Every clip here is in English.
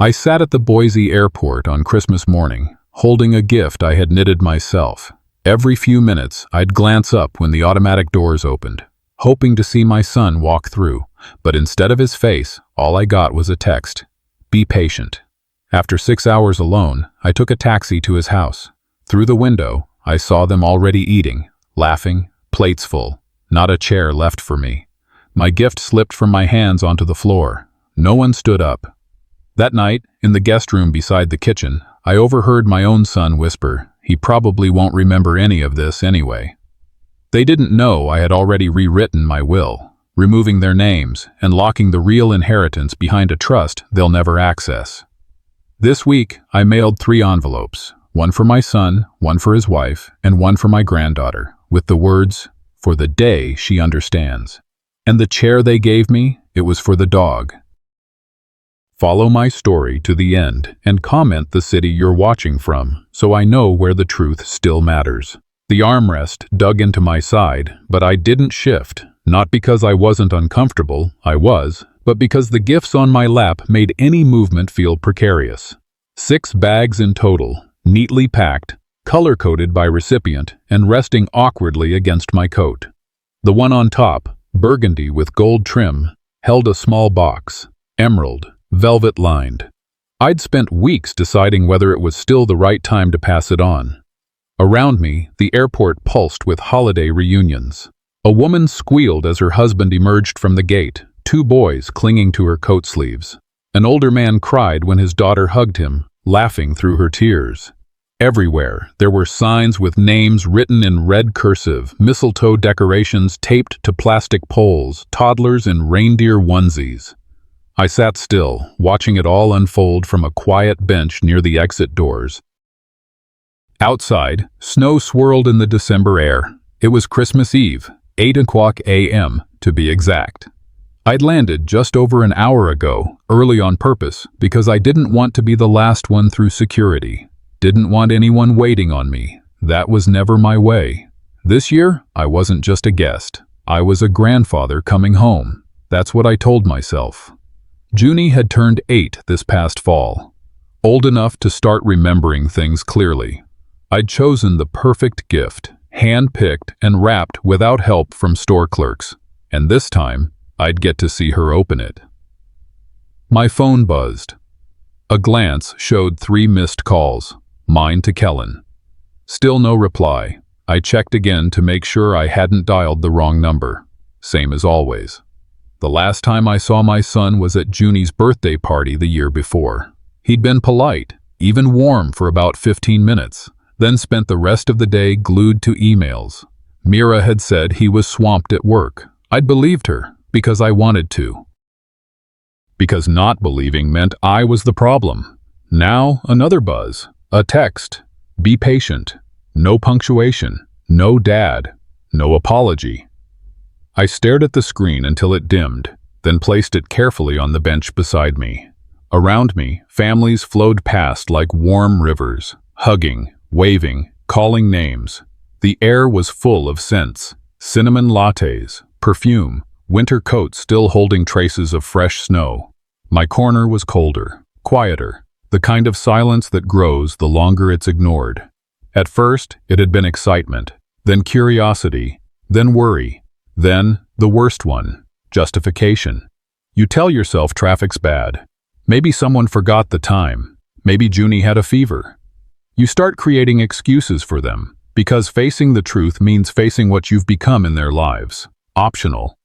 I sat at the Boise airport on Christmas morning, holding a gift I had knitted myself. Every few minutes, I'd glance up when the automatic doors opened, hoping to see my son walk through, but instead of his face, all I got was a text. Be patient. After 6 hours alone, I took a taxi to his house. Through the window, I saw them already eating, laughing, plates full, not a chair left for me. My gift slipped from my hands onto the floor. No one stood up. That night, in the guest room beside the kitchen, I overheard my own son whisper, "He probably won't remember any of this anyway." They didn't know I had already rewritten my will, removing their names and locking the real inheritance behind a trust they'll never access. This week, I mailed 3 envelopes, one for my son, one for his wife, and one for my granddaughter, with the words, "For the day she understands." And the chair they gave me, it was for the dog. Follow my story to the end and comment the city you're watching from so I know where the truth still matters. The armrest dug into my side, but I didn't shift, not because I wasn't uncomfortable, I was, but because the gifts on my lap made any movement feel precarious. 6 bags in total, neatly packed, color-coded by recipient, and resting awkwardly against my coat. The one on top, burgundy with gold trim, held a small box, emerald, velvet-lined. I'd spent weeks deciding whether it was still the right time to pass it on. Around me, the airport pulsed with holiday reunions. A woman squealed as her husband emerged from the gate, 2 boys clinging to her coat sleeves. An older man cried when his daughter hugged him, laughing through her tears. Everywhere, there were signs with names written in red cursive, mistletoe decorations taped to plastic poles, toddlers in reindeer onesies. I sat still, watching it all unfold from a quiet bench near the exit doors. Outside, snow swirled in the December air. It was Christmas Eve, 8 o'clock a.m., to be exact. I'd landed just over an hour ago, early on purpose, because I didn't want to be the last one through security. Didn't want anyone waiting on me. That was never my way. This year, I wasn't just a guest. I was a grandfather coming home. That's what I told myself. Junie had turned 8 this past fall. Old enough to start remembering things clearly. I'd chosen the perfect gift, hand-picked and wrapped without help from store clerks. And this time, I'd get to see her open it. My phone buzzed. A glance showed 3 missed calls, mine to Kellen. Still no reply. I checked again to make sure I hadn't dialed the wrong number. Same as always. The last time I saw my son was at Junie's birthday party the year before. He'd been polite, even warm for about 15 minutes, then spent the rest of the day glued to emails. Mira had said he was swamped at work. I'd believed her, because I wanted to. Because not believing meant I was the problem. Now, another buzz. A text. Be patient. No punctuation. No dad. No apology. I stared at the screen until it dimmed, then placed it carefully on the bench beside me. Around me, families flowed past like warm rivers, hugging, waving, calling names. The air was full of scents, cinnamon lattes, perfume, winter coats still holding traces of fresh snow. My corner was colder, quieter, the kind of silence that grows the longer it's ignored. At first, it had been excitement, then curiosity, then worry. Then, the worst one, justification. You tell yourself traffic's bad. Maybe someone forgot the time. Maybe Junie had a fever. You start creating excuses for them, because facing the truth means facing what you've become in their lives. Optional.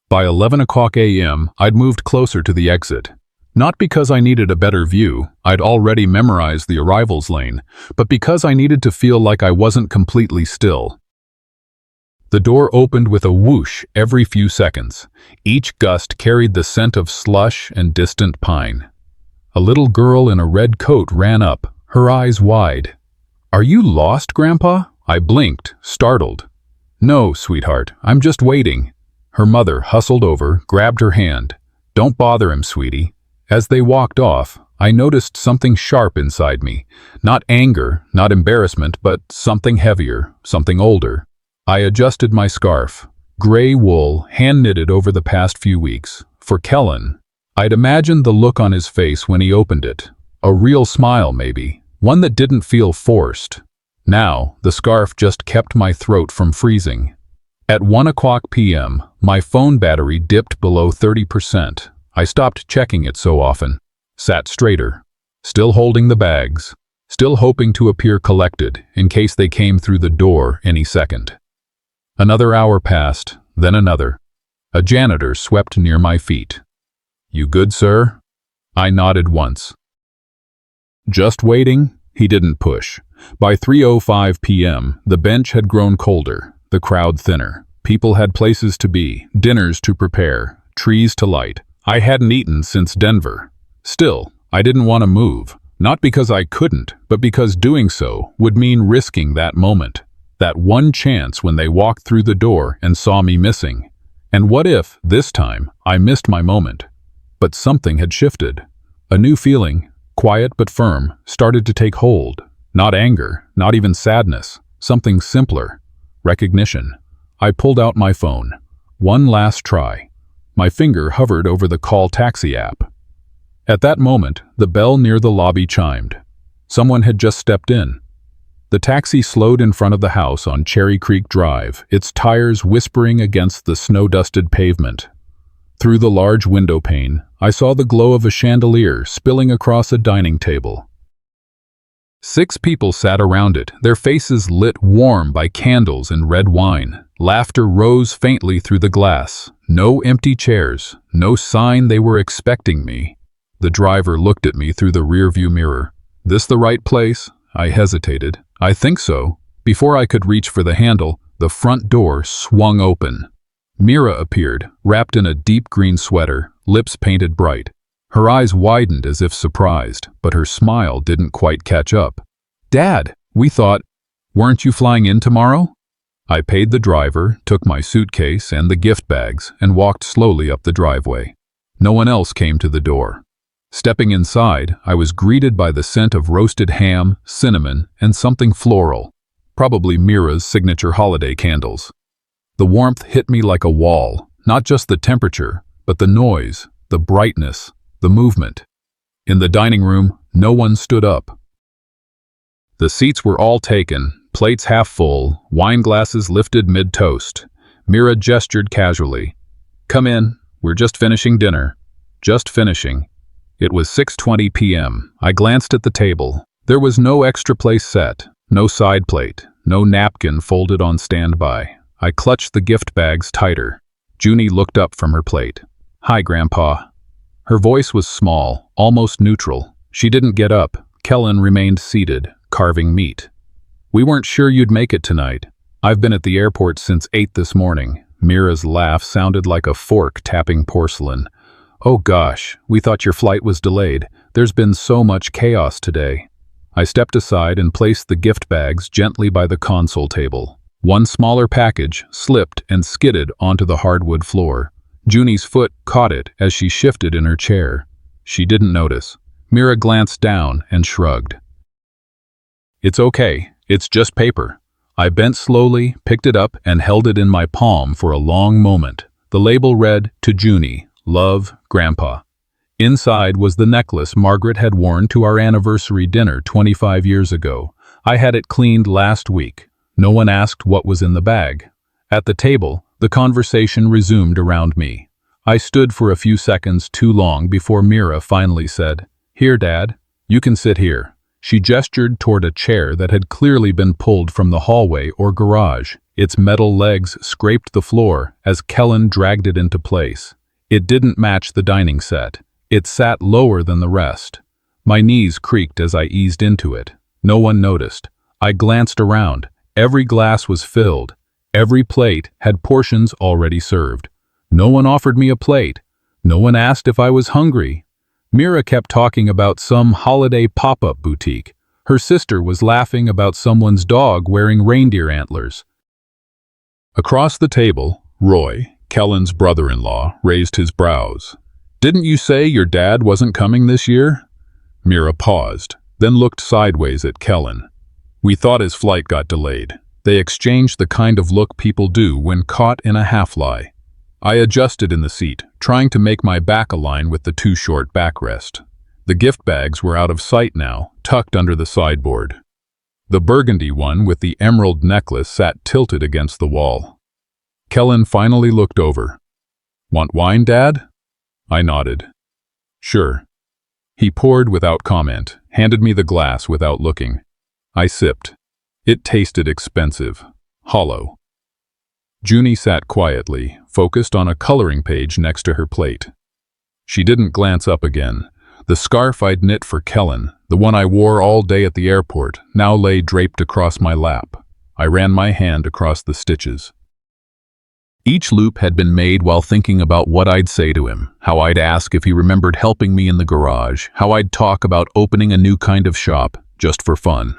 By 11 o'clock a.m., I'd moved closer to the exit. Not because I needed a better view, I'd already memorized the arrivals lane, but because I needed to feel like I wasn't completely still. The door opened with a whoosh every few seconds. Each gust carried the scent of slush and distant pine. A little girl in a red coat ran up, her eyes wide. "Are you lost, Grandpa?" I blinked, startled. "No, sweetheart, I'm just waiting." Her mother hustled over, grabbed her hand. "Don't bother him, sweetie." As they walked off, I noticed something sharp inside me. Not anger, not embarrassment, but something heavier, something older. I adjusted my scarf, gray wool, hand-knitted over the past few weeks, for Kellen. I'd imagined the look on his face when he opened it. A real smile, maybe. One that didn't feel forced. Now, the scarf just kept my throat from freezing. At 1:00 p.m., my phone battery dipped below 30%. I stopped checking it so often. Sat straighter. Still holding the bags. Still hoping to appear collected in case they came through the door any second. Another hour passed, then another. A janitor swept near my feet. "You good, sir?" I nodded once. "Just waiting?" He didn't push. By 3:05 p.m., the bench had grown colder, the crowd thinner. People had places to be, dinners to prepare, trees to light. I hadn't eaten since Denver. Still, I didn't want to move. Not because I couldn't, but because doing so would mean risking that moment. That one chance when they walked through the door and saw me missing. And what if, this time, I missed my moment? But something had shifted. A new feeling, quiet but firm, started to take hold. Not anger, not even sadness. Something simpler. Recognition. I pulled out my phone. One last try. My finger hovered over the call taxi app. At that moment, the bell near the lobby chimed. Someone had just stepped in. The taxi slowed in front of the house on Cherry Creek Drive, its tires whispering against the snow-dusted pavement. Through the large window pane, I saw the glow of a chandelier spilling across a dining table. 6 people sat around it, their faces lit warm by candles and red wine. Laughter rose faintly through the glass. No empty chairs, no sign they were expecting me. The driver looked at me through the rearview mirror. "This the right place?" I hesitated. "I think so." Before I could reach for the handle, the front door swung open. Mira appeared, wrapped in a deep green sweater, lips painted bright. Her eyes widened as if surprised, but her smile didn't quite catch up. "Dad, we thought, weren't you flying in tomorrow?" I paid the driver, took my suitcase and the gift bags, and walked slowly up the driveway. No one else came to the door. Stepping inside, I was greeted by the scent of roasted ham, cinnamon, and something floral, probably Mira's signature holiday candles. The warmth hit me like a wall, not just the temperature, but the noise, the brightness, the movement. In the dining room, no one stood up. The seats were all taken, plates half full, wine glasses lifted mid-toast. Mira gestured casually. "Come in, we're just finishing dinner." Just finishing. It was 6:20 p.m. I glanced at the table. There was no extra place set, no side plate, no napkin folded on standby. I clutched the gift bags tighter. Junie looked up from her plate. "Hi, Grandpa." Her voice was small, almost neutral. She didn't get up. Kellen remained seated, carving meat. "We weren't sure you'd make it tonight. I've been at the airport since 8 this morning." Mira's laugh sounded like a fork tapping porcelain. "Oh gosh, we thought your flight was delayed. There's been so much chaos today." I stepped aside and placed the gift bags gently by the console table. One smaller package slipped and skidded onto the hardwood floor. Junie's foot caught it as she shifted in her chair. She didn't notice. Mira glanced down and shrugged. "It's okay, it's just paper." I bent slowly, picked it up, and held it in my palm for a long moment. The label read, "To Junie. Love, Grandpa." Inside was the necklace Margaret had worn to our anniversary dinner 25 years ago. I had it cleaned last week. No one asked what was in the bag. At the table, the conversation resumed around me. I stood for a few seconds too long before Mira finally said, "Here, Dad, you can sit here." She gestured toward a chair that had clearly been pulled from the hallway or garage. Its metal legs scraped the floor as Kellen dragged it into place. It didn't match the dining set. It sat lower than the rest. My knees creaked as I eased into it. No one noticed. I glanced around. Every glass was filled. Every plate had portions already served. No one offered me a plate. No one asked if I was hungry. Mira kept talking about some holiday pop-up boutique. Her sister was laughing about someone's dog wearing reindeer antlers. Across the table, Roy, Kellen's brother-in-law, raised his brows. "Didn't you say your dad wasn't coming this year?" Mira paused, then looked sideways at Kellen. "We thought his flight got delayed." They exchanged the kind of look people do when caught in a half-lie. I adjusted in the seat, trying to make my back align with the too short backrest. The gift bags were out of sight now, tucked under the sideboard. The burgundy one with the emerald necklace sat tilted against the wall. Kellen finally looked over. "Want wine, Dad?" I nodded. "Sure." He poured without comment, handed me the glass without looking. I sipped. It tasted expensive, hollow. Junie sat quietly, focused on a coloring page next to her plate. She didn't glance up again. The scarf I'd knit for Kellen, the one I wore all day at the airport, now lay draped across my lap. I ran my hand across the stitches. Each loop had been made while thinking about what I'd say to him, how I'd ask if he remembered helping me in the garage, how I'd talk about opening a new kind of shop, just for fun.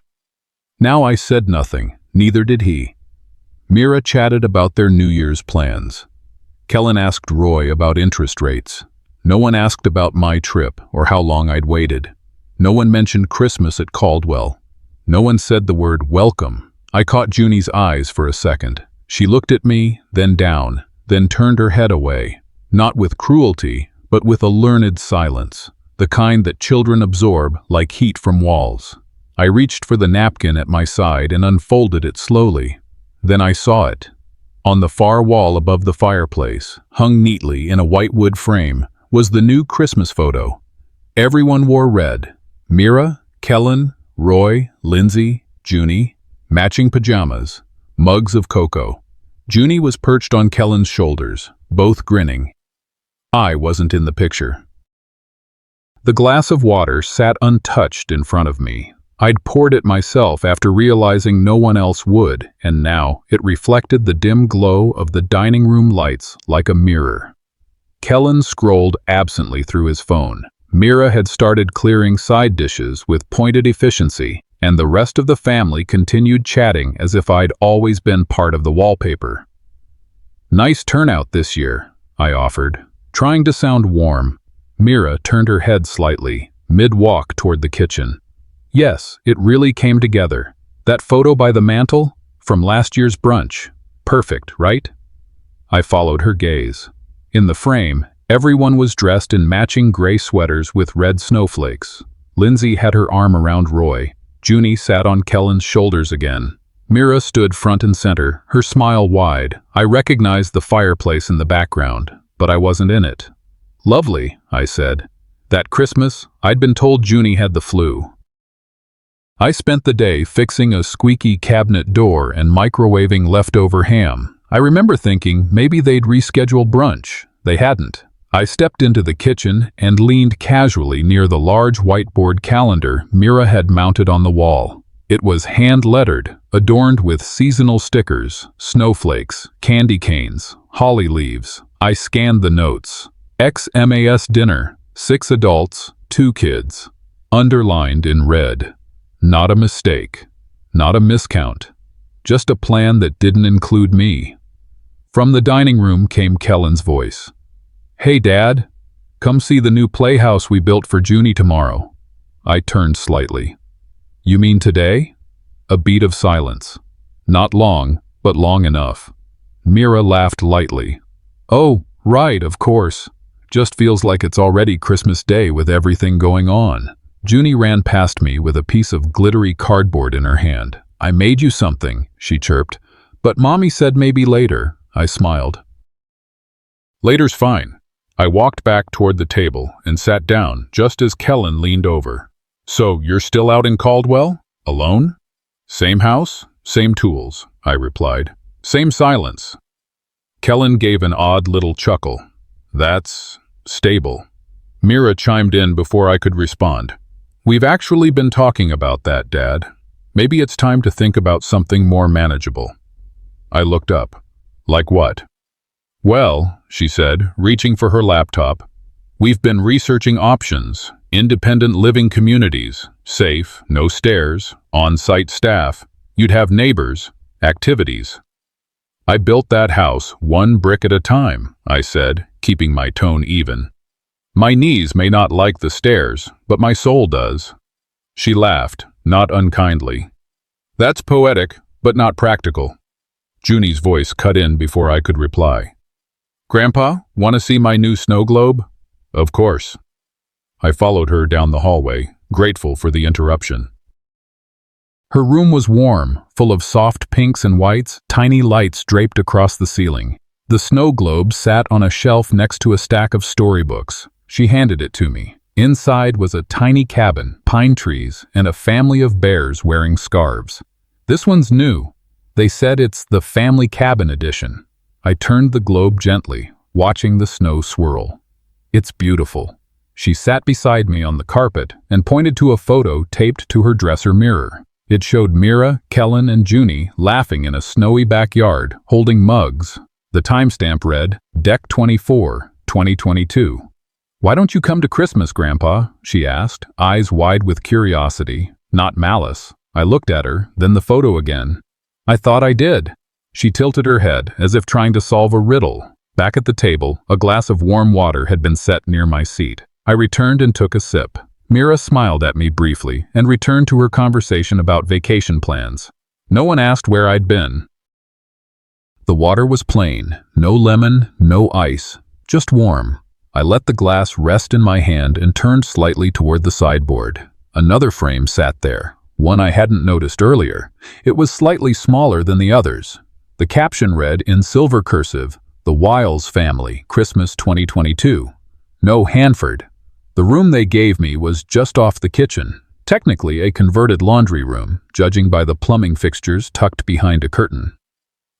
Now I said nothing, neither did he. Mira chatted about their New Year's plans. Kellen asked Roy about interest rates. No one asked about my trip or how long I'd waited. No one mentioned Christmas at Caldwell. No one said the word welcome. I caught Junie's eyes for a second. She looked at me, then down, then turned her head away, not with cruelty, but with a learned silence, the kind that children absorb like heat from walls. I reached for the napkin at my side and unfolded it slowly. Then I saw it. On the far wall above the fireplace, hung neatly in a white wood frame, was the new Christmas photo. Everyone wore red. Mira, Kellen, Roy, Lindsay, Junie, matching pajamas, mugs of cocoa. Junie was perched on Kellen's shoulders, both grinning. I wasn't in the picture. The glass of water sat untouched in front of me. I'd poured it myself after realizing no one else would, and now it reflected the dim glow of the dining room lights like a mirror. Kellen scrolled absently through his phone. Mira had started clearing side dishes with pointed efficiency, and the rest of the family continued chatting as if I'd always been part of the wallpaper. "Nice turnout this year," I offered, trying to sound warm. Mira turned her head slightly, mid-walk toward the kitchen. "Yes, it really came together. That photo by the mantel? From last year's brunch. Perfect, right?" I followed her gaze. In the frame, everyone was dressed in matching gray sweaters with red snowflakes. Lindsay had her arm around Roy. Junie sat on Kellen's shoulders again. Mira stood front and center, her smile wide. I recognized the fireplace in the background, but I wasn't in it. "Lovely," I said. That Christmas, I'd been told Junie had the flu. I spent the day fixing a squeaky cabinet door and microwaving leftover ham. I remember thinking maybe they'd reschedule brunch. They hadn't. I stepped into the kitchen and leaned casually near the large whiteboard calendar Mira had mounted on the wall. It was hand-lettered, adorned with seasonal stickers, snowflakes, candy canes, holly leaves. I scanned the notes. XMAS dinner, 6 adults, 2 kids. Underlined in red. Not a mistake. Not a miscount. Just a plan that didn't include me. From the dining room came Kellen's voice. "Hey, Dad, come see the new playhouse we built for Junie tomorrow." I turned slightly. "You mean today?" A beat of silence. Not long, but long enough. Mira laughed lightly. "Oh, right, of course. Just feels like it's already Christmas Day with everything going on." Junie ran past me with a piece of glittery cardboard in her hand. "I made you something," she chirped. "But Mommy said maybe later." I smiled. "Later's fine." I walked back toward the table and sat down just as Kellen leaned over. "So you're still out in Caldwell? Alone?" "Same house, same tools," I replied. "Same silence." Kellen gave an odd little chuckle. "That's stable." Mira chimed in before I could respond. "We've actually been talking about that, Dad. Maybe it's time to think about something more manageable." I looked up. "Like what?" "Well," she said, reaching for her laptop, "we've been researching options, independent living communities, safe, no stairs, on-site staff. You'd have neighbors, activities." "I built that house one brick at a time," I said, keeping my tone even. "My knees may not like the stairs, but my soul does." She laughed, not unkindly. "That's poetic, but not practical." Junie's voice cut in before I could reply. "Grandpa, want to see my new snow globe?" "Of course." I followed her down the hallway, grateful for the interruption. Her room was warm, full of soft pinks and whites, tiny lights draped across the ceiling. The snow globe sat on a shelf next to a stack of storybooks. She handed it to me. Inside was a tiny cabin, pine trees, and a family of bears wearing scarves. "This one's new. They said it's the family cabin edition." I turned the globe gently, watching the snow swirl. "It's beautiful." She sat beside me on the carpet and pointed to a photo taped to her dresser mirror. It showed Mira, Kellen, and Junie laughing in a snowy backyard, holding mugs. The timestamp read, Deck 24, 2022. "Why don't you come to Christmas, Grandpa?" she asked, eyes wide with curiosity, not malice. I looked at her, then the photo again. "I thought I did." She tilted her head, as if trying to solve a riddle. Back at the table, a glass of warm water had been set near my seat. I returned and took a sip. Mira smiled at me briefly and returned to her conversation about vacation plans. No one asked where I'd been. The water was plain, no lemon, no ice, just warm. I let the glass rest in my hand and turned slightly toward the sideboard. Another frame sat there, one I hadn't noticed earlier. It was slightly smaller than the others. The caption read in silver cursive, "The Wiles Family, Christmas 2022. No Hanford." The room they gave me was just off the kitchen, technically a converted laundry room, judging by the plumbing fixtures tucked behind a curtain.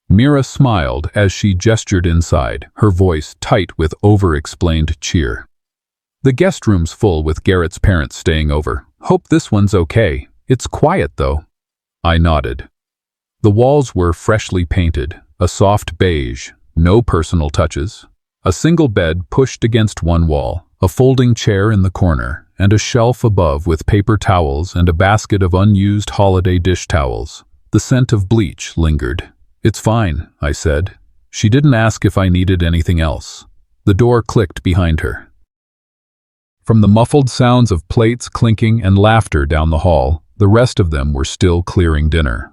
Mira smiled as she gestured inside, her voice tight with over-explained cheer. "The guest room's full with Garrett's parents staying over. Hope this one's okay. It's quiet, though." I nodded. The walls were freshly painted, a soft beige, no personal touches. A single bed pushed against one wall, a folding chair in the corner, and a shelf above with paper towels and a basket of unused holiday dish towels. The scent of bleach lingered. "It's fine," I said. She didn't ask if I needed anything else. The door clicked behind her. From the muffled sounds of plates clinking and laughter down the hall, the rest of them were still clearing dinner.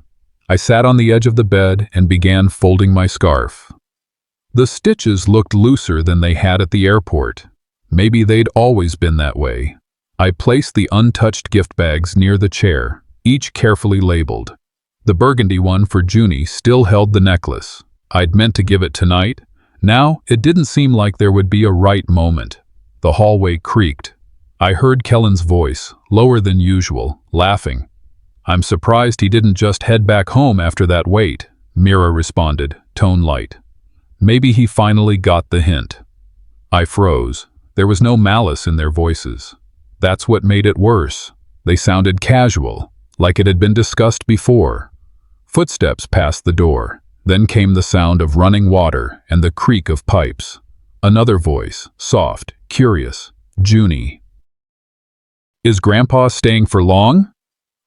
I sat on the edge of the bed and began folding my scarf. The stitches looked looser than they had at the airport. Maybe they'd always been that way. I placed the untouched gift bags near the chair, each carefully labeled. The burgundy one for Junie still held the necklace. I'd meant to give it tonight. Now, it didn't seem like there would be a right moment. The hallway creaked. I heard Kellen's voice, lower than usual, laughing. "I'm surprised he didn't just head back home after that wait," Mira responded, tone light. Maybe he finally got the hint. I froze. There was no malice in their voices. That's what made it worse. They sounded casual, like it had been discussed before. Footsteps passed the door. Then came the sound of running water and the creak of pipes. Another voice, soft, curious. "Junie." "Is Grandpa staying for long?"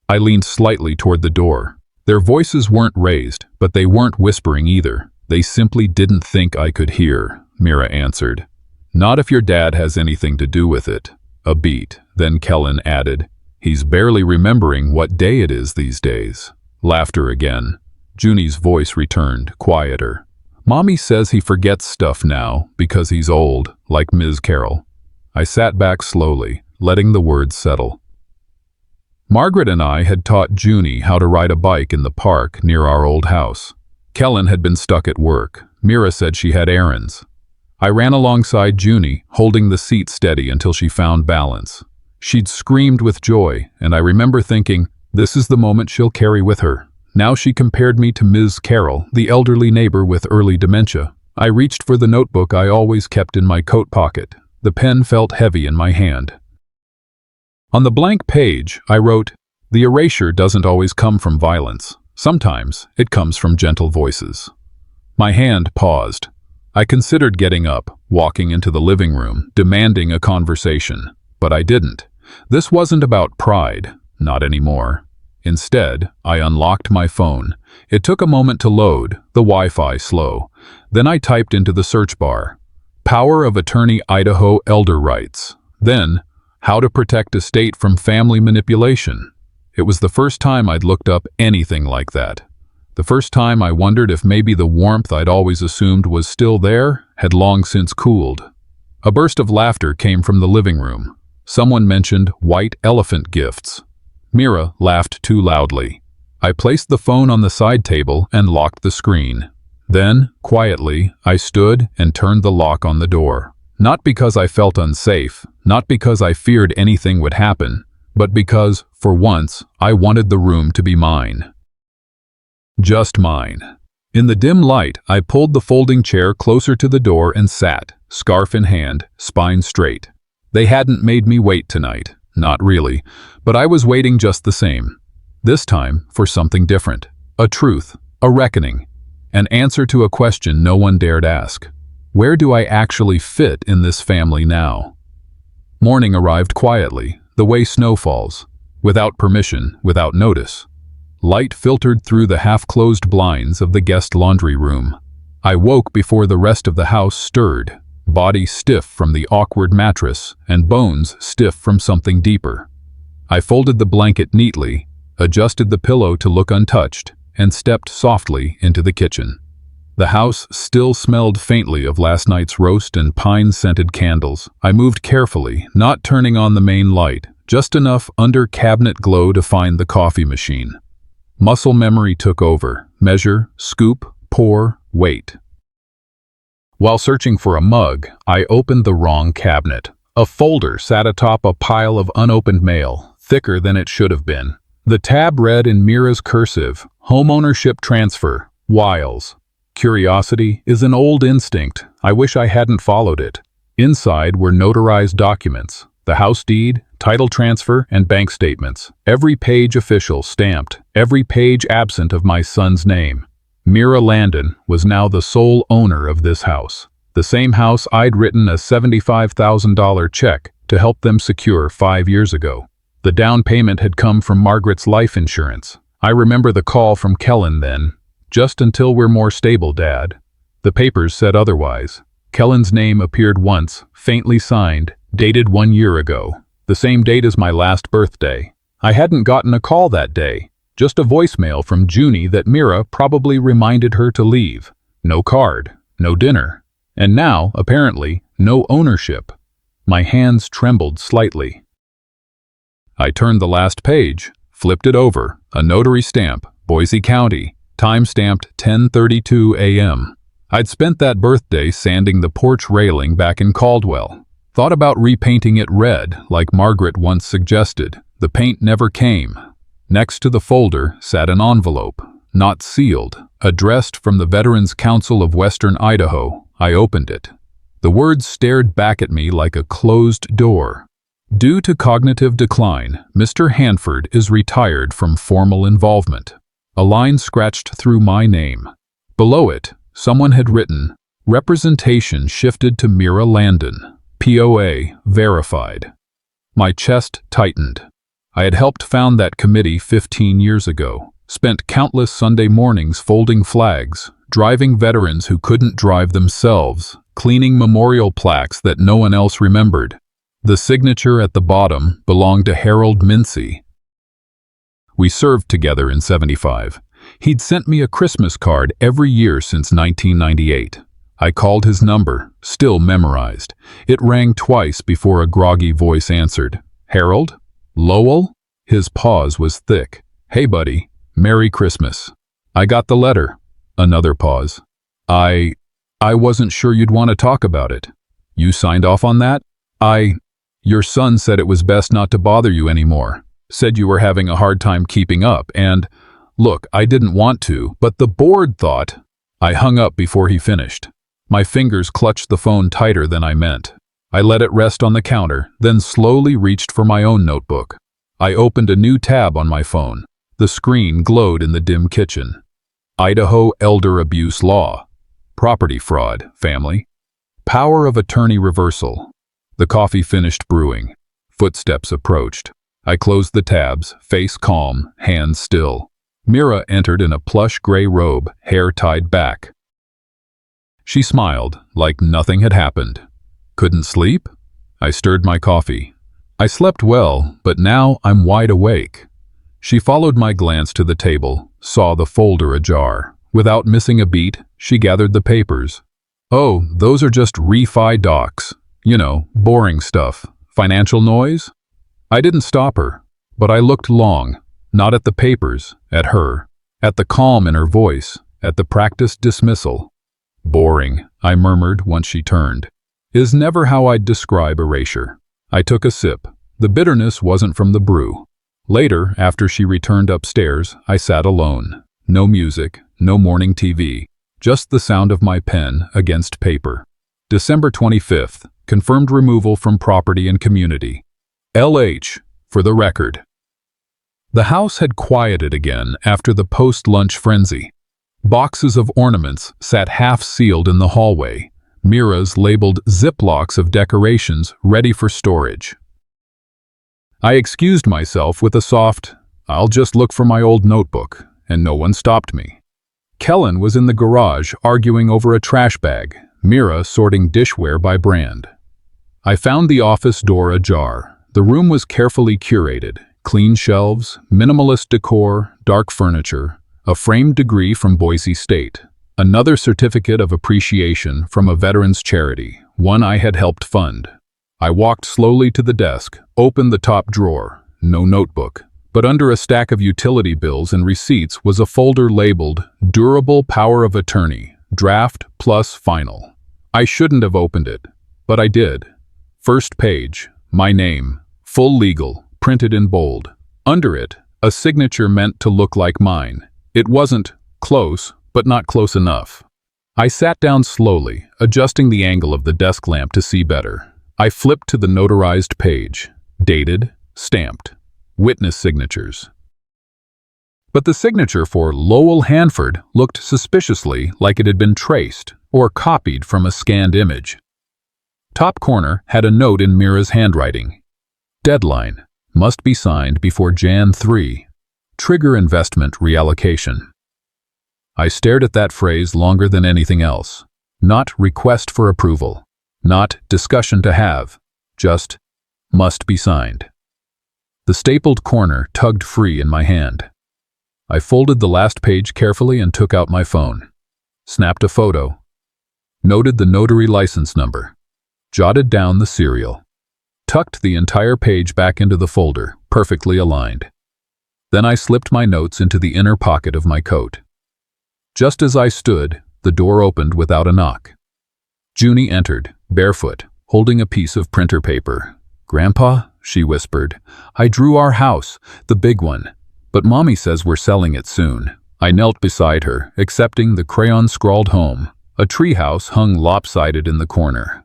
I leaned slightly toward the door. Their voices weren't raised, but they weren't whispering either. They simply didn't think I could hear, Mira answered. "Not if your dad has anything to do with it." A beat, then Kellen added, "He's barely remembering what day it is these days." Laughter again. Junie's voice returned, quieter. "Mommy says he forgets stuff now because he's old, like Ms. Carroll." I sat back slowly, letting the words settle. Margaret and I had taught Junie how to ride a bike in the park near our old house. Kellen had been stuck at work. Mira said she had errands. I ran alongside Junie, holding the seat steady until she found balance. She'd screamed with joy, and I remember thinking, this is the moment she'll carry with her. Now she compared me to Ms. Carroll, the elderly neighbor with early dementia. I reached for the notebook I always kept in my coat pocket. The pen felt heavy in my hand. On the blank page, I wrote, "The erasure doesn't always come from violence. Sometimes it comes from gentle voices." My hand paused. I considered getting up, walking into the living room, demanding a conversation. But I didn't. This wasn't about pride, not anymore. Instead, I unlocked my phone. It took a moment to load, the Wi-Fi slow. Then I typed into the search bar, "Power of Attorney Idaho Elder Rights." Then, "How to Protect Estate from Family Manipulation." It was the first time I'd looked up anything like that. The first time I wondered if maybe the warmth I'd always assumed was still there had long since cooled. A burst of laughter came from the living room. Someone mentioned white elephant gifts. Mira laughed too loudly. I placed the phone on the side table and locked the screen. Then, quietly, I stood and turned the lock on the door. Not because I felt unsafe, not because I feared anything would happen, but because, for once, I wanted the room to be mine. Just mine. In the dim light, I pulled the folding chair closer to the door and sat, scarf in hand, spine straight. They hadn't made me wait tonight. Not really, but I was waiting just the same. This time, for something different. A truth, a reckoning, an answer to a question no one dared ask. Where do I actually fit in this family now? Morning arrived quietly, the way snow falls, without permission, without notice. Light filtered through the half-closed blinds of the guest laundry room. I woke before the rest of the house stirred, body stiff from the awkward mattress and bones stiff from something deeper. I folded the blanket neatly, adjusted the pillow to look untouched, and stepped softly into the kitchen. The house still smelled faintly of last night's roast and pine-scented candles. I moved carefully, not turning on the main light, just enough under-cabinet glow to find the coffee machine. Muscle memory took over. Measure, scoop, pour, wait. While searching for a mug, I opened the wrong cabinet. A folder sat atop a pile of unopened mail, thicker than it should have been. The tab read in Mira's cursive, "Homeownership transfer, Wiles." Curiosity is an old instinct. I wish I hadn't followed it. Inside were notarized documents, the house deed, title transfer, and bank statements. Every page official, stamped, every page absent of my son's name. Mira Landon was now the sole owner of this house. The same house I'd written a $75,000 check to help them secure 5 years ago. The down payment had come from Margaret's life insurance. I remember the call from Kellen then. "Just until we're more stable, Dad." The papers said otherwise. Kellen's name appeared once, faintly signed, dated 1 year ago. The same date as my last birthday. I hadn't gotten a call that day, just a voicemail from Junie that Mira probably reminded her to leave. No card, no dinner, and now, apparently, no ownership. My hands trembled slightly. I turned the last page, flipped it over, a notary stamp, Boise County, time-stamped 10:32 a.m. I'd spent that birthday sanding the porch railing back in Caldwell. Thought about repainting it red, like Margaret once suggested. The paint never came. Next to the folder sat an envelope, not sealed, addressed from the Veterans Council of Western Idaho. I opened it. The words stared back at me like a closed door. Due to cognitive decline, Mr. Hanford is retired from formal involvement. A line scratched through my name. Below it, someone had written, "Representation shifted to Mira Landon. POA verified." My chest tightened. I had helped found that committee 15 years ago, spent countless Sunday mornings folding flags, driving veterans who couldn't drive themselves, cleaning memorial plaques that no one else remembered. The signature at the bottom belonged to Harold Mincy. We served together in '75. He'd sent me a Christmas card every year since 1998. I called his number, still memorized. It rang twice before a groggy voice answered. "Harold? Lowell?" His pause was thick. "Hey buddy, Merry Christmas." "I got the letter." Another pause. I wasn't sure you'd want to talk about it." "You signed off on that?" Your son said it was best not to bother you anymore. Said you were having a hard time keeping up, and, look, I didn't want to, but the board thought." I hung up before he finished. My fingers clutched the phone tighter than I meant. I let it rest on the counter, then slowly reached for my own notebook. I opened a new tab on my phone. The screen glowed in the dim kitchen. Idaho Elder Abuse Law. Property fraud, family. Power of attorney reversal. The coffee finished brewing. Footsteps approached. I closed the tabs, face calm, hands still. Mira entered in a plush gray robe, hair tied back. She smiled, like nothing had happened. "Couldn't sleep?" I stirred my coffee. "I slept well, but now I'm wide awake." She followed my glance to the table, saw the folder ajar. Without missing a beat, she gathered the papers. "Oh, those are just refi docs. You know, boring stuff. Financial noise?" I didn't stop her, but I looked long, not at the papers, at her, at the calm in her voice, at the practiced dismissal. "Boring," I murmured once she turned. Is never how I'd describe erasure. I took a sip. The bitterness wasn't from the brew. Later, after she returned upstairs, I sat alone. No music, no morning TV, just the sound of my pen against paper. December 25th, confirmed removal from property and community. LH, for the record. The house had quieted again after the post-lunch frenzy. Boxes of ornaments sat half-sealed in the hallway, mirrors labeled Ziplocs of decorations ready for storage. I excused myself with a soft, "I'll just look for my old notebook," and no one stopped me. Kellen was in the garage arguing over a trash bag, Mira sorting dishware by brand. I found the office door ajar. The room was carefully curated, clean shelves, minimalist decor, dark furniture, a framed degree from Boise State, another certificate of appreciation from a veterans charity, one I had helped fund. I walked slowly to the desk, opened the top drawer, no notebook, but under a stack of utility bills and receipts was a folder labeled Durable Power of Attorney, Draft plus Final. I shouldn't have opened it, but I did. First page, my name, full legal, printed in bold. Under it, a signature meant to look like mine. It wasn't close, but not close enough. I sat down slowly, adjusting the angle of the desk lamp to see better. I flipped to the notarized page, dated, stamped, witness signatures. But the signature for Lowell Hanford looked suspiciously like it had been traced or copied from a scanned image. Top corner had a note in Mira's handwriting. Deadline, must be signed before Jan 3. Trigger investment reallocation. I stared at that phrase longer than anything else. Not request for approval. Not discussion to have, just must be signed. The stapled corner tugged free in my hand. I folded the last page carefully and took out my phone. Snapped a photo. Noted the notary license number. Jotted down the serial. Tucked the entire page back into the folder, perfectly aligned. Then I slipped my notes into the inner pocket of my coat. Just as I stood, the door opened without a knock. Junie entered, barefoot, holding a piece of printer paper. "Grandpa," she whispered, "I drew our house, the big one, but Mommy says we're selling it soon." I knelt beside her, accepting the crayon-scrawled home, a treehouse hung lopsided in the corner.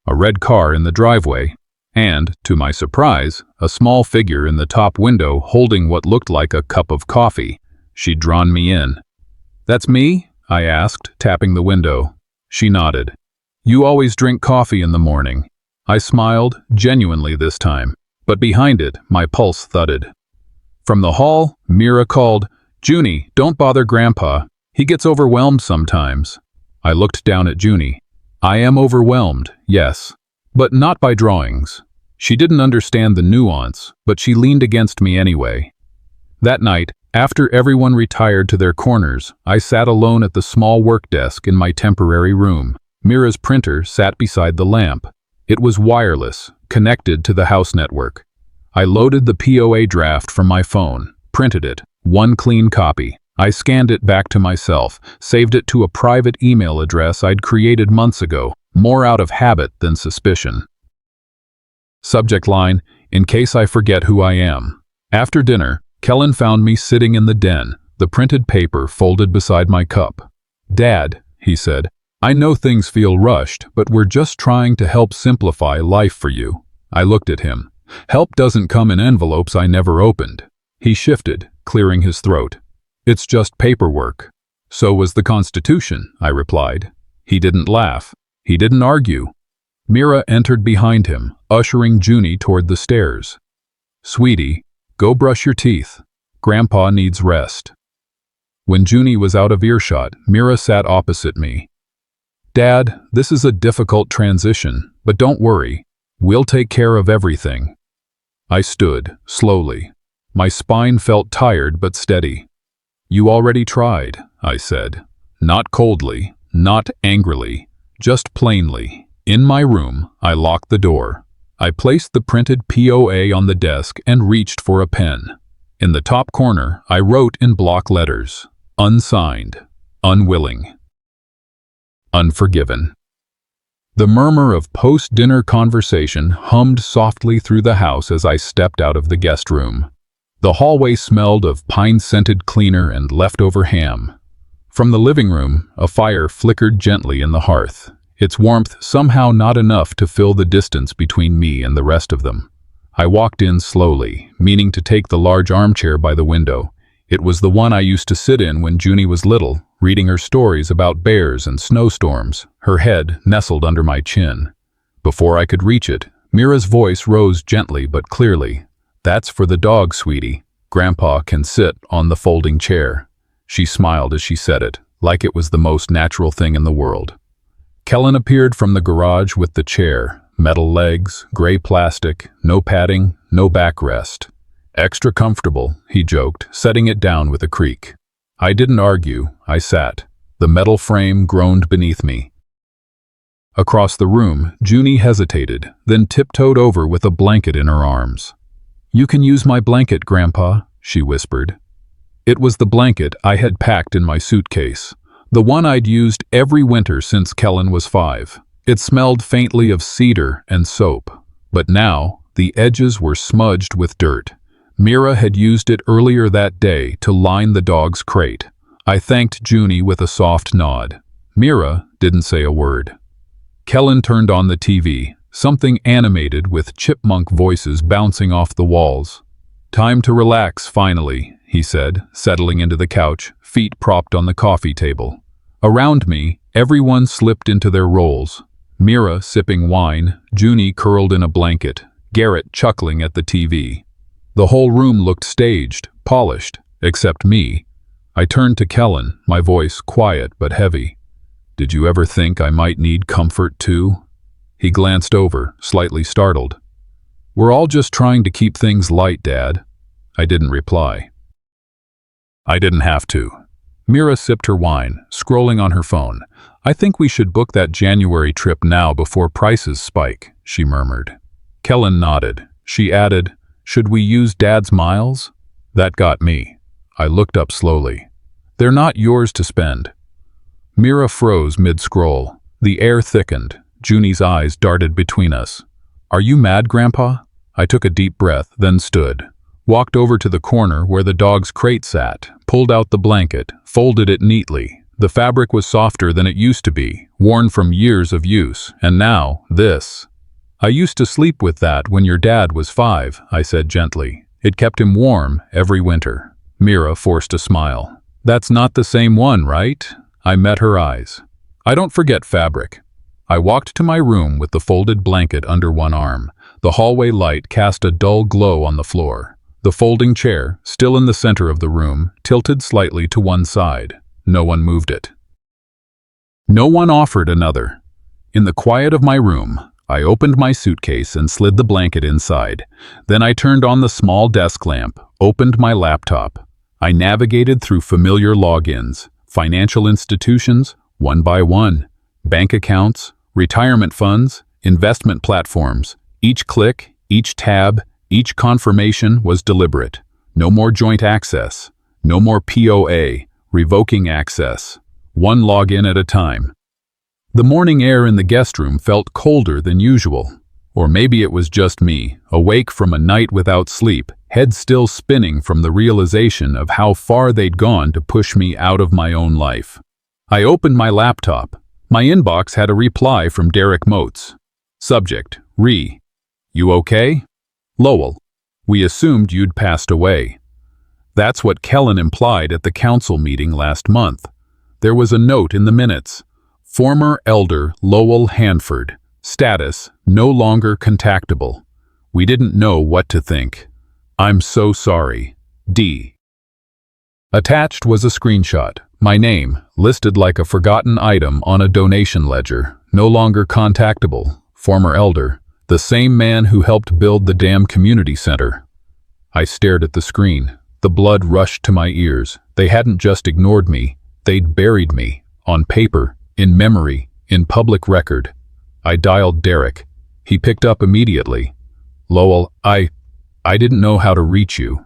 A red car in the driveway, and, to my surprise, a small figure in the top window holding what looked like a cup of coffee. She'd drawn me in. "That's me?" I asked, tapping the window. She nodded. "You always drink coffee in the morning." I smiled, genuinely this time, but behind it, my pulse thudded. From the hall, Mira called, "Junie, don't bother Grandpa. He gets overwhelmed sometimes." I looked down at Junie. I am overwhelmed, yes, but not by drawings. She didn't understand the nuance, but she leaned against me anyway. That night, after everyone retired to their corners, I sat alone at the small work desk in my temporary room. Mira's printer sat beside the lamp. It was wireless, connected to the house network. I loaded the POA draft from my phone, printed it, one clean copy. I scanned it back to myself, saved it to a private email address I'd created months ago, more out of habit than suspicion. Subject line, "In case I forget who I am." After dinner, Kellen found me sitting in the den, the printed paper folded beside my cup. "Dad," he said, "I know things feel rushed, but we're just trying to help simplify life for you." I looked at him. Help doesn't come in envelopes I never opened. He shifted, clearing his throat. "It's just paperwork." "So was the Constitution," I replied. He didn't laugh. He didn't argue. Mira entered behind him, ushering Junie toward the stairs. "Sweetie, go brush your teeth. Grandpa needs rest." When Junie was out of earshot, Mira sat opposite me. "Dad, this is a difficult transition, but don't worry. We'll take care of everything." I stood, slowly. My spine felt tired but steady. "You already tried," I said. Not coldly, not angrily, just plainly. In my room, I locked the door. I placed the printed POA on the desk and reached for a pen. In the top corner, I wrote in block letters, unsigned, unwilling, unforgiven. The murmur of post-dinner conversation hummed softly through the house as I stepped out of the guest room. The hallway smelled of pine-scented cleaner and leftover ham. From the living room, a fire flickered gently in the hearth, its warmth somehow not enough to fill the distance between me and the rest of them. I walked in slowly, meaning to take the large armchair by the window. It was the one I used to sit in when Junie was little, reading her stories about bears and snowstorms, her head nestled under my chin. Before I could reach it, Mira's voice rose gently but clearly. "That's for the dog, sweetie. Grandpa can sit on the folding chair." She smiled as she said it, like it was the most natural thing in the world. Kellen appeared from the garage with the chair, metal legs, gray plastic, no padding, no backrest. "Extra comfortable," he joked, setting it down with a creak. I didn't argue, I sat. The metal frame groaned beneath me. Across the room, Junie hesitated, then tiptoed over with a blanket in her arms. "You can use my blanket, Grandpa," she whispered. It was the blanket I had packed in my suitcase, the one I'd used every winter since Kellen was 5. It smelled faintly of cedar and soap, but now the edges were smudged with dirt. Mira had used it earlier that day to line the dog's crate. I thanked Junie with a soft nod. Mira didn't say a word. Kellen turned on the TV, something animated with chipmunk voices bouncing off the walls. "Time to relax, finally," he said, settling into the couch, feet propped on the coffee table. Around me, everyone slipped into their roles. Mira sipping wine, Junie curled in a blanket, Garrett chuckling at the TV. The whole room looked staged, polished, except me. I turned to Kellen, my voice quiet but heavy. "Did you ever think I might need comfort too?" He glanced over, slightly startled. "We're all just trying to keep things light, Dad." I didn't reply. I didn't have to. Mira sipped her wine, scrolling on her phone. "I think we should book that January trip now before prices spike," she murmured. Kellen nodded. She added, "Should we use Dad's miles?" That got me. I looked up slowly. "They're not yours to spend." Mira froze mid-scroll. The air thickened. Junie's eyes darted between us. "Are you mad, Grandpa?" I took a deep breath, then stood. Walked over to the corner where the dog's crate sat, pulled out the blanket, folded it neatly. The fabric was softer than it used to be, worn from years of use, and now, this. "I used to sleep with that when your dad was 5, I said gently. "It kept him warm every winter." Mira forced a smile. "That's not the same one, right?" I met her eyes. "I don't forget fabric." I walked to my room with the folded blanket under one arm. The hallway light cast a dull glow on the floor. The folding chair, still in the center of the room, tilted slightly to one side. No one moved it. No one offered another. In the quiet of my room, I opened my suitcase and slid the blanket inside. Then I turned on the small desk lamp, opened my laptop. I navigated through familiar logins, financial institutions, one by one, bank accounts, retirement funds, investment platforms. Each click, each tab, each confirmation was deliberate. No more joint access. No more POA, revoking access. One login at a time. The morning air in the guest room felt colder than usual. Or maybe it was just me, awake from a night without sleep, head still spinning from the realization of how far they'd gone to push me out of my own life. I opened my laptop. My inbox had a reply from Derek Motes. Subject, Re. "You okay? Lowell. We assumed you'd passed away." That's what Kellen implied at the council meeting last month. There was a note in the minutes. Former Elder Lowell Hanford. Status, no longer contactable. We didn't know what to think. "I'm so sorry. D." Attached was a screenshot. My name, listed like a forgotten item on a donation ledger. No longer contactable. Former Elder. The same man who helped build the damn community center. I stared at the screen. The blood rushed to my ears. They hadn't just ignored me. They'd buried me. On paper, in memory, in public record. I dialed Derek. He picked up immediately. "Lowell, I didn't know how to reach you."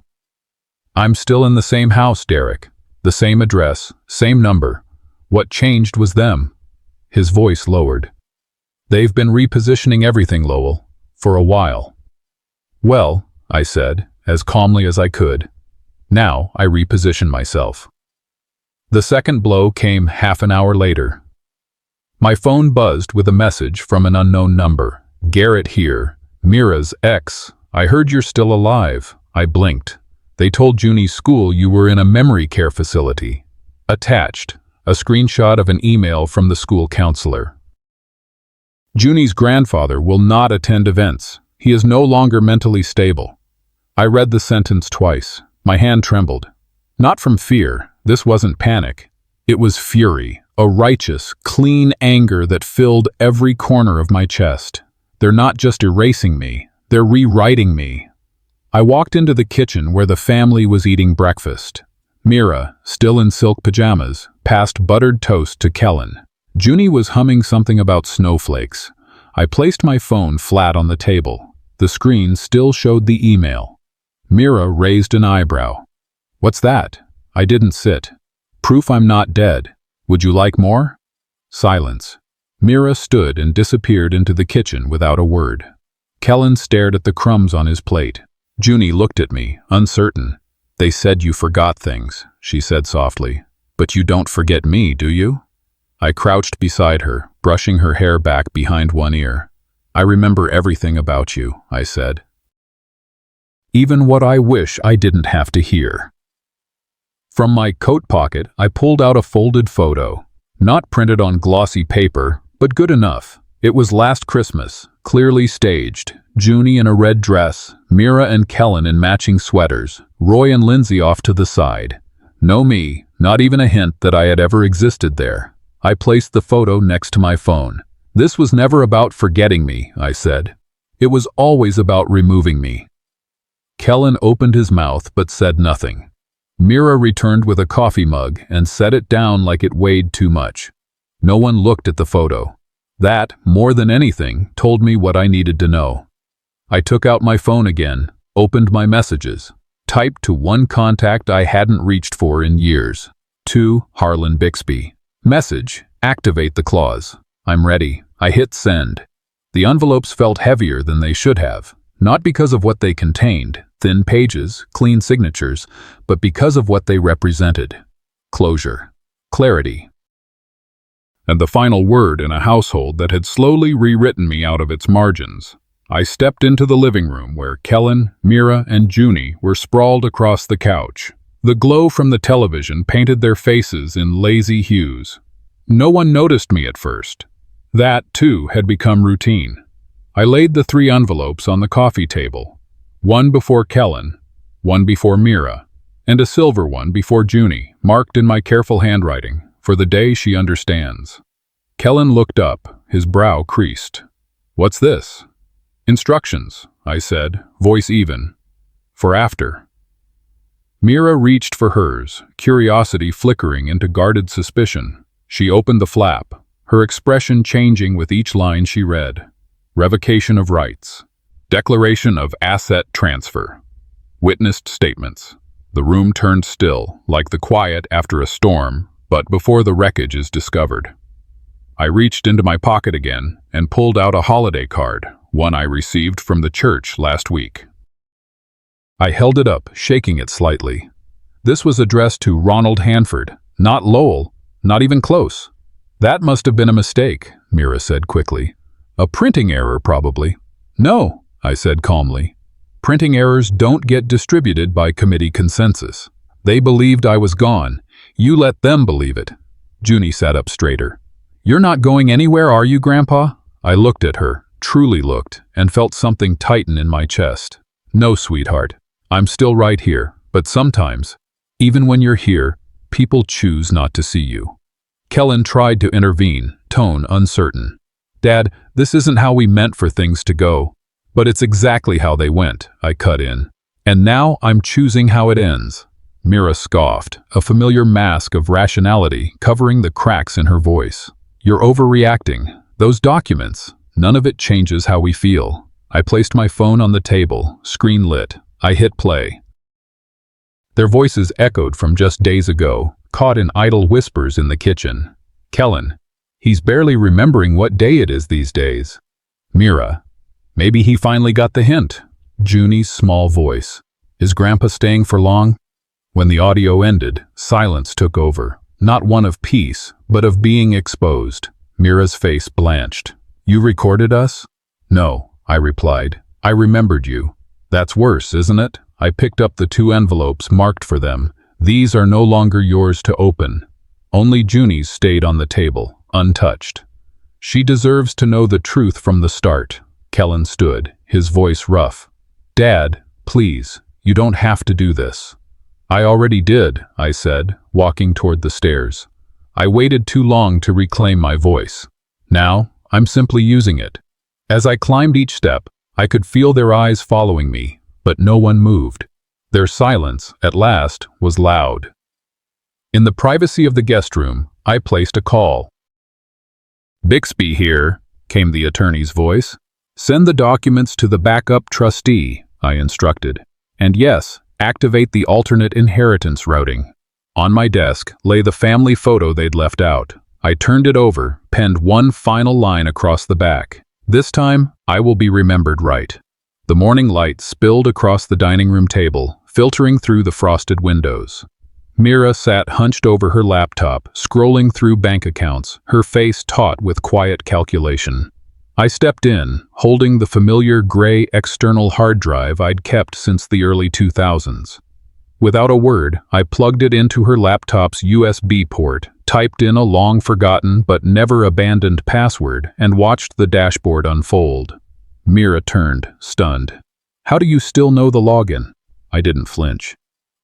"I'm still in the same house, Derek. The same address, same number. What changed was them." His voice lowered. "They've been repositioning everything, Lowell, for a while." "Well," I said, as calmly as I could, "now I reposition myself." The second blow came half an hour later. My phone buzzed with a message from an unknown number. "Garrett here, Mira's ex. I heard you're still alive." I blinked. "They told Junie's school you were in a memory care facility." Attached, a screenshot of an email from the school counselor. "Junie's grandfather will not attend events. He is no longer mentally stable." I read the sentence twice. My hand trembled. Not from fear. This wasn't panic. It was fury, a righteous, clean anger that filled every corner of my chest. They're not just erasing me, they're rewriting me. I walked into the kitchen where the family was eating breakfast. Mira, still in silk pajamas, passed buttered toast to Kellen. Junie was humming something about snowflakes. I placed my phone flat on the table. The screen still showed the email. Mira raised an eyebrow. "What's that?" I didn't sit. "Proof I'm not dead. Would you like more?" Silence. Mira stood and disappeared into the kitchen without a word. Kellen stared at the crumbs on his plate. Junie looked at me, uncertain. "They said you forgot things," she said softly. "But you don't forget me, do you?" I crouched beside her, brushing her hair back behind one ear. "I remember everything about you," I said. Even what I wish I didn't have to hear. From my coat pocket, I pulled out a folded photo. Not printed on glossy paper, but good enough. It was last Christmas, clearly staged. Junie in a red dress, Mira and Kellen in matching sweaters, Roy and Lindsay off to the side. No me, not even a hint that I had ever existed there. I placed the photo next to my phone. "This was never about forgetting me," I said. "It was always about removing me." Kellen opened his mouth but said nothing. Mira returned with a coffee mug and set it down like it weighed too much. No one looked at the photo. That, more than anything, told me what I needed to know. I took out my phone again, opened my messages, typed to one contact I hadn't reached for in years. To Harlan Bixby. Message, activate the clause. I'm ready. I hit send. The envelopes felt heavier than they should have. Not because of what they contained, thin pages, clean signatures, but because of what they represented. Closure. Clarity. And the final word in a household that had slowly rewritten me out of its margins. I stepped into the living room where Kellen, Mira, and Junie were sprawled across the couch. The glow from the television painted their faces in lazy hues. No one noticed me at first. That, too, had become routine. I laid the 3 envelopes on the coffee table. One before Kellen, one before Mira, and a silver one before Junie, marked in my careful handwriting, for the day she understands. Kellen looked up, his brow creased. "What's this?" "Instructions," I said, voice even. "For after." Mira reached for hers, curiosity flickering into guarded suspicion. She opened the flap, her expression changing with each line she read. Revocation of rights. Declaration of asset transfer. Witnessed statements. The room turned still, like the quiet after a storm, but before the wreckage is discovered. I reached into my pocket again and pulled out a holiday card, one I received from the church last week. I held it up, shaking it slightly. This was addressed to Ronald Hanford, not Lowell, not even close. "That must have been a mistake," Mira said quickly. "A printing error, probably." "No," I said calmly. "Printing errors don't get distributed by committee consensus. They believed I was gone. You let them believe it." Junie sat up straighter. "You're not going anywhere, are you, Grandpa?" I looked at her, truly looked, and felt something tighten in my chest. "No, sweetheart. I'm still right here, but sometimes, even when you're here, people choose not to see you." Kellen tried to intervene, tone uncertain. "Dad, this isn't how we meant for things to go." "But it's exactly how they went," I cut in. And now I'm choosing how it ends." Mira scoffed, a familiar mask of rationality covering the cracks in her voice. "You're overreacting. Those documents, none of it changes how we feel." I placed my phone on the table, screen lit. I hit play. Their voices echoed from just days ago, caught in idle whispers in the kitchen. Kellen, he's barely remembering what day it is these days. Mira, maybe he finally got the hint. Junie's small voice. Is Grandpa staying for long? When the audio ended, silence took over, not one of peace, but of being exposed. Mira's face blanched. "You recorded us?" "No," I replied. "I remembered you." "That's worse, isn't it?" I picked up the 2 envelopes marked for them. "These are no longer yours to open." Only Junie's stayed on the table, untouched. "She deserves to know the truth from the start." Kellen stood, his voice rough. "Dad, please, you don't have to do this." "I already did," I said, walking toward the stairs. "I waited too long to reclaim my voice. Now, I'm simply using it." As I climbed each step, I could feel their eyes following me, but no one moved. Their silence, at last, was loud. In the privacy of the guest room, I placed a call. "Bixby here," came the attorney's voice. "Send the documents to the backup trustee," I instructed. "And yes, activate the alternate inheritance routing." On my desk lay the family photo they'd left out. I turned it over, penned one final line across the back. "This time, I will be remembered right." The morning light spilled across the dining room table, filtering through the frosted windows. Mira sat hunched over her laptop, scrolling through bank accounts, her face taut with quiet calculation. I stepped in, holding the familiar gray external hard drive I'd kept since the early 2000s. Without a word, I plugged it into her laptop's USB port, typed in a long-forgotten but never-abandoned password, and watched the dashboard unfold. Mira turned, stunned. "How do you still know the login?" I didn't flinch.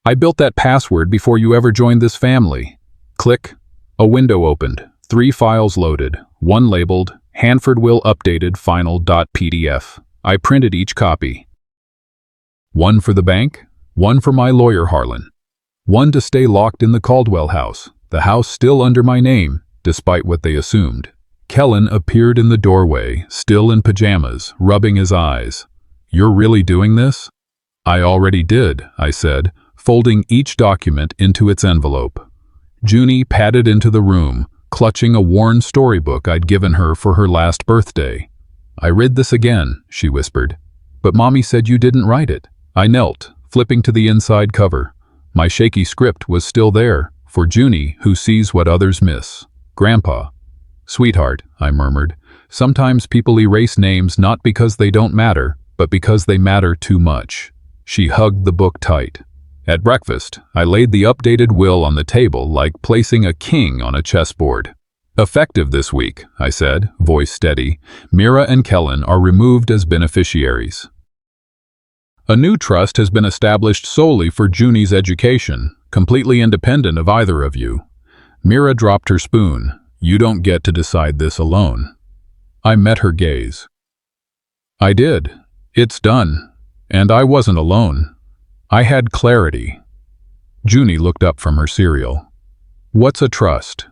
"I built that password before you ever joined this family." Click. A window opened, 3 files loaded, one labeled, Hanford Will Updated Final.pdf. I printed each copy. One for the bank, one for my lawyer Harlan. One to stay locked in the Caldwell house, the house still under my name, despite what they assumed. Kellen appeared in the doorway, still in pajamas, rubbing his eyes. "You're really doing this?" "I already did," I said, folding each document into its envelope. Junie padded into the room, clutching a worn storybook I'd given her for her last birthday. "I read this again," she whispered. "But Mommy said you didn't write it." I knelt, flipping to the inside cover. My shaky script was still there, for Junie, who sees what others miss. "Grandpa." "Sweetheart," I murmured, "sometimes people erase names not because they don't matter, but because they matter too much." She hugged the book tight. At breakfast, I laid the updated will on the table like placing a king on a chessboard. "Effective this week," I said, voice steady. "Mira and Kellen are removed as beneficiaries. A new trust has been established solely for Junie's education, completely independent of either of you." Mira dropped her spoon. "You don't get to decide this alone." I met her gaze. "I did. It's done. And I wasn't alone. I had clarity." Junie looked up from her cereal. "What's a trust?"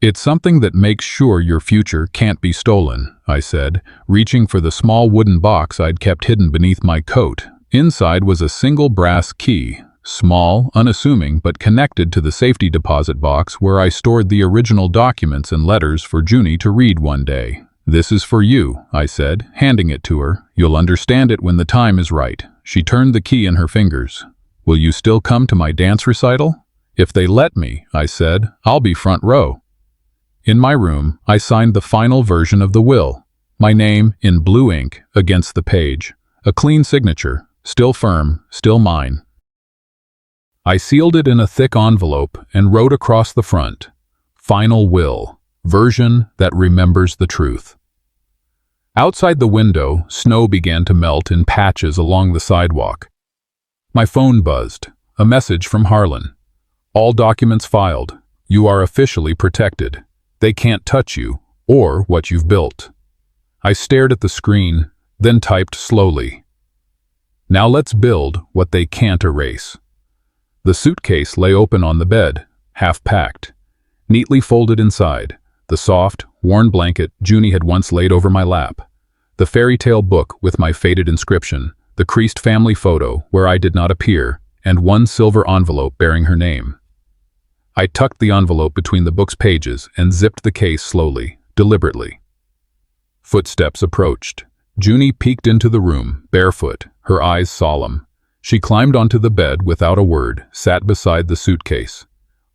"It's something that makes sure your future can't be stolen," I said, reaching for the small wooden box I'd kept hidden beneath my coat. Inside was a single brass key, small, unassuming, but connected to the safety deposit box where I stored the original documents and letters for Junie to read one day. "This is for you," I said, handing it to her. "You'll understand it when the time is right." She turned the key in her fingers. "Will you still come to my dance recital?" "If they let me," I said. "I'll be front row." In my room, I signed the final version of the will. My name, in blue ink, against the page. A clean signature, still firm, still mine. I sealed it in a thick envelope and wrote across the front, "Final will, version that remembers the truth." Outside the window, snow began to melt in patches along the sidewalk. My phone buzzed. A message from Harlan. "All documents filed. You are officially protected. They can't touch you, or what you've built." I stared at the screen, then typed slowly. Now let's build what they can't erase. The suitcase lay open on the bed, half packed. Neatly folded inside, the soft, worn blanket Junie had once laid over my lap. The fairy tale book with my faded inscription, the creased family photo where I did not appear, and one silver envelope bearing her name. I tucked the envelope between the book's pages and zipped the case slowly, deliberately. Footsteps approached. Junie peeked into the room, barefoot, her eyes solemn. She climbed onto the bed without a word, sat beside the suitcase.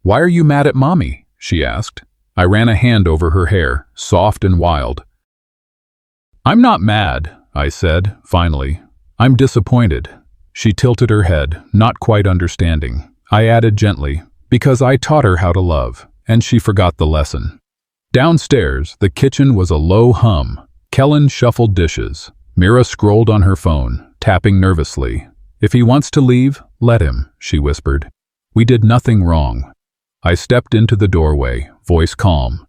"Why are you mad at Mommy?" she asked. I ran a hand over her hair, soft and wild. "I'm not mad," I said, finally. "I'm disappointed." She tilted her head, not quite understanding. I added gently, "Because I taught her how to love, and she forgot the lesson." Downstairs, the kitchen was a low hum. Kellen shuffled dishes. Mira scrolled on her phone, tapping nervously. "If he wants to leave, let him," she whispered. "We did nothing wrong." I stepped into the doorway, voice calm.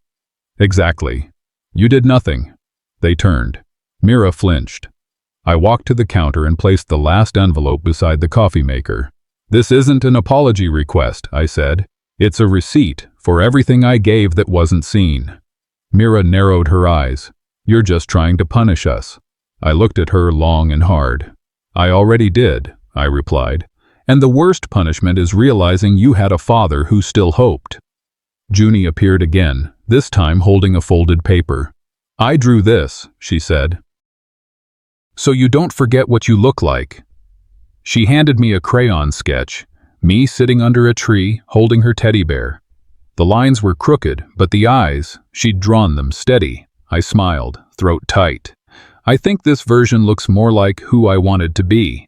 "Exactly. You did nothing." They turned. Mira flinched. I walked to the counter and placed the last envelope beside the coffee maker. "This isn't an apology request," I said. "It's a receipt for everything I gave that wasn't seen." Mira narrowed her eyes. "You're just trying to punish us." I looked at her long and hard. "I already did," I replied. "And the worst punishment is realizing you had a father who still hoped." Junie appeared again, this time holding a folded paper. "I drew this," she said. "So you don't forget what you look like." She handed me a crayon sketch, me sitting under a tree, holding her teddy bear. The lines were crooked, but the eyes, she'd drawn them steady. I smiled, throat tight. "I think this version looks more like who I wanted to be."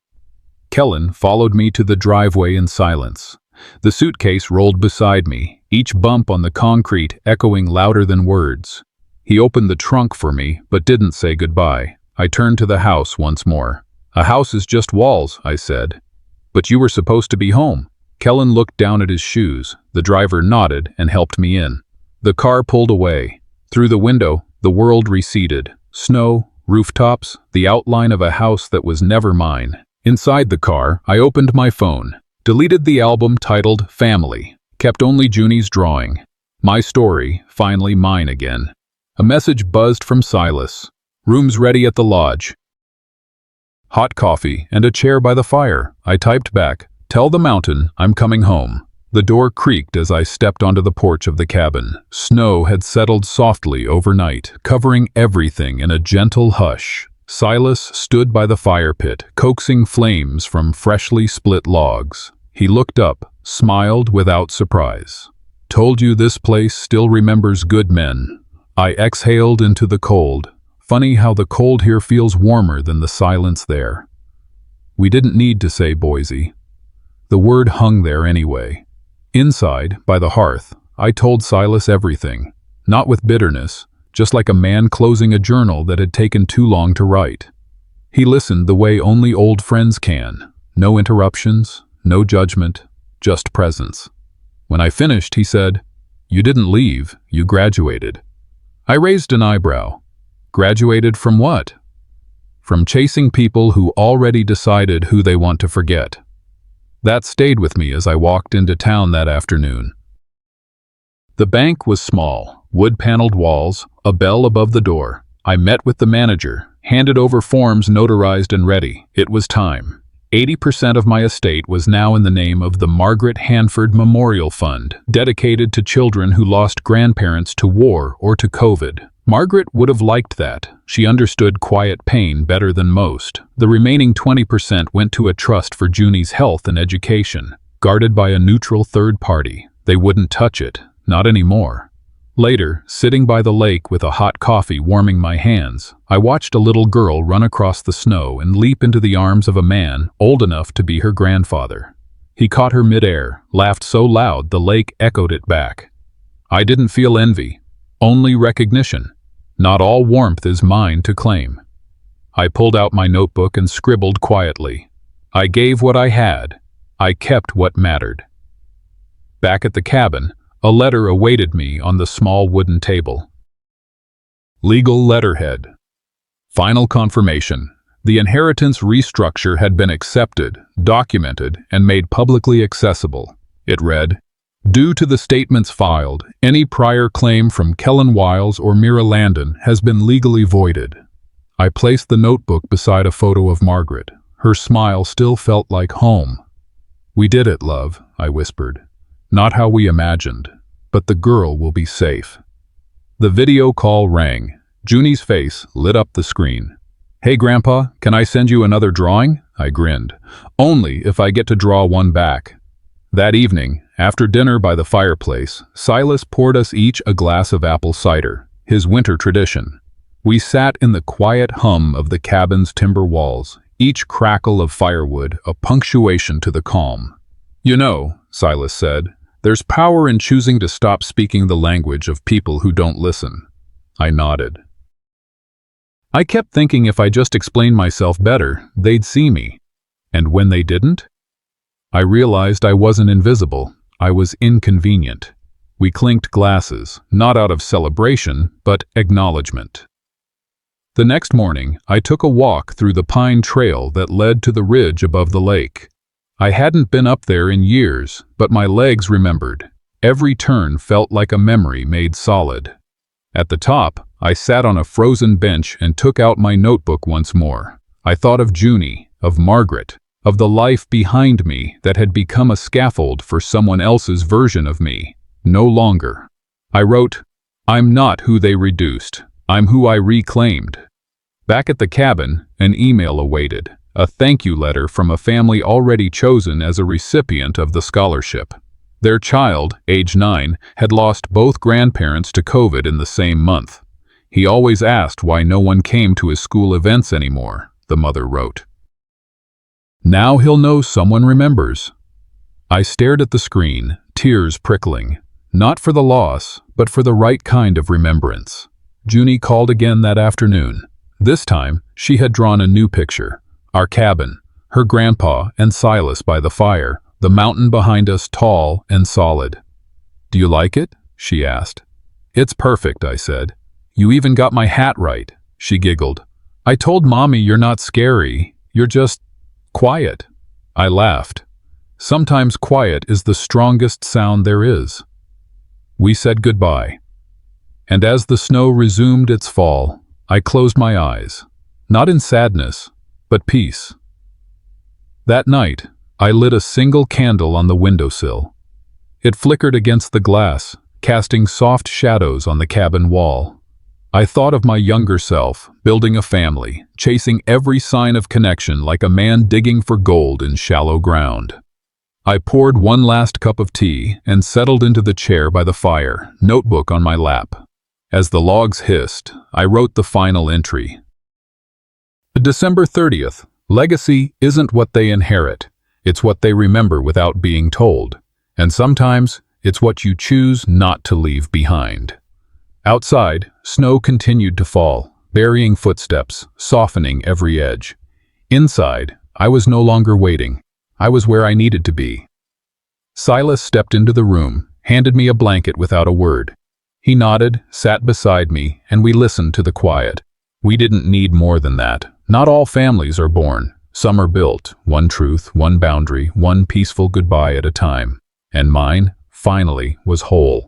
Kellen followed me to the driveway in silence. The suitcase rolled beside me, each bump on the concrete echoing louder than words. He opened the trunk for me, but didn't say goodbye. I turned to the house once more. "A house is just walls," I said. "But you were supposed to be home." Kellen looked down at his shoes. The driver nodded and helped me in. The car pulled away. Through the window, the world receded. Snow, rooftops, the outline of a house that was never mine. Inside the car, I opened my phone, deleted the album titled Family, kept only Junie's drawing. My story, finally mine again. A message buzzed from Silas. "Rooms ready at the lodge. Hot coffee and a chair by the fire." I typed back, "Tell the mountain I'm coming home." The door creaked as I stepped onto the porch of the cabin. Snow had settled softly overnight, covering everything in a gentle hush. Silas stood by the fire pit, coaxing flames from freshly split logs. He looked up, smiled without surprise. "Told you this place still remembers good men." I exhaled into the cold. Funny how the cold here feels warmer than the silence there. We didn't need to say Boise. The word hung there anyway. Inside, by the hearth, I told Silas everything, not with bitterness, just like a man closing a journal that had taken too long to write. He listened the way only old friends can. No interruptions, no judgment, just presence. When I finished, he said, "You didn't leave, you graduated." I raised an eyebrow. Graduated from what? From chasing people who already decided who they want to forget. That stayed with me as I walked into town that afternoon. The bank was small, wood-paneled walls, a bell above the door. I met with the manager, handed over forms notarized and ready. It was time. 80% of my estate was now in the name of the Margaret Hanford Memorial Fund, dedicated to children who lost grandparents to war or to COVID. Margaret would have liked that. She understood quiet pain better than most. The remaining 20% went to a trust for Junie's health and education, guarded by a neutral third party. They wouldn't touch it, not anymore. Later, sitting by the lake with a hot coffee warming my hands, I watched a little girl run across the snow and leap into the arms of a man old enough to be her grandfather. He caught her midair, laughed so loud the lake echoed it back. I didn't feel envy, only recognition. Not all warmth is mine to claim. I pulled out my notebook and scribbled quietly. I gave what I had. I kept what mattered. Back at the cabin, a letter awaited me on the small wooden table. Legal letterhead. Final confirmation. The inheritance restructure had been accepted, documented, and made publicly accessible. It read, "Due to the statements filed, any prior claim from Kellen Wiles or Mira Landon has been legally voided." I placed the notebook beside a photo of Margaret. Her smile still felt like home. "We did it, love," I whispered. "Not how we imagined, but the girl will be safe." The video call rang. Junie's face lit up the screen. "Hey, Grandpa, can I send you another drawing?" I grinned. "Only if I get to draw one back." That evening, after dinner by the fireplace, Silas poured us each a glass of apple cider, his winter tradition. We sat in the quiet hum of the cabin's timber walls, each crackle of firewood a punctuation to the calm. "You know," Silas said, "there's power in choosing to stop speaking the language of people who don't listen." I nodded. I kept thinking if I just explained myself better, they'd see me. And when they didn't? I realized I wasn't invisible. I was inconvenient. We clinked glasses, not out of celebration, but acknowledgement. The next morning, I took a walk through the pine trail that led to the ridge above the lake. I hadn't been up there in years, but my legs remembered. Every turn felt like a memory made solid. At the top, I sat on a frozen bench and took out my notebook once more. I thought of Junie, of Margaret, of the life behind me that had become a scaffold for someone else's version of me. No longer. I wrote, "I'm not who they reduced. I'm who I reclaimed." Back at the cabin, an email awaited, a thank you letter from a family already chosen as a recipient of the scholarship. Their child, age 9, had lost both grandparents to COVID in the same month. He always asked why no one came to his school events anymore, the mother wrote. Now he'll know someone remembers. I stared at the screen, tears prickling, not for the loss, but for the right kind of remembrance. Junie called again that afternoon. This time, she had drawn a new picture. Our cabin, her grandpa and Silas by the fire, the mountain behind us tall and solid. "Do you like it?" she asked. "It's perfect," I said. "You even got my hat right," she giggled. "I told Mommy you're not scary, you're just quiet." I laughed. Sometimes quiet is the strongest sound there is. We said goodbye. And as the snow resumed its fall, I closed my eyes, not in sadness, but peace. That night, I lit a single candle on the windowsill. It flickered against the glass, casting soft shadows on the cabin wall. I thought of my younger self, building a family, chasing every sign of connection like a man digging for gold in shallow ground. I poured one last cup of tea and settled into the chair by the fire, notebook on my lap. As the logs hissed, I wrote the final entry. December 30th. Legacy isn't what they inherit. It's what they remember without being told. And sometimes, it's what you choose not to leave behind. Outside, snow continued to fall, burying footsteps, softening every edge. Inside, I was no longer waiting. I was where I needed to be. Silas stepped into the room, handed me a blanket without a word. He nodded, sat beside me, and we listened to the quiet. We didn't need more than that. Not all families are born. Some are built, one truth, one boundary, one peaceful goodbye at a time. And mine, finally, was whole.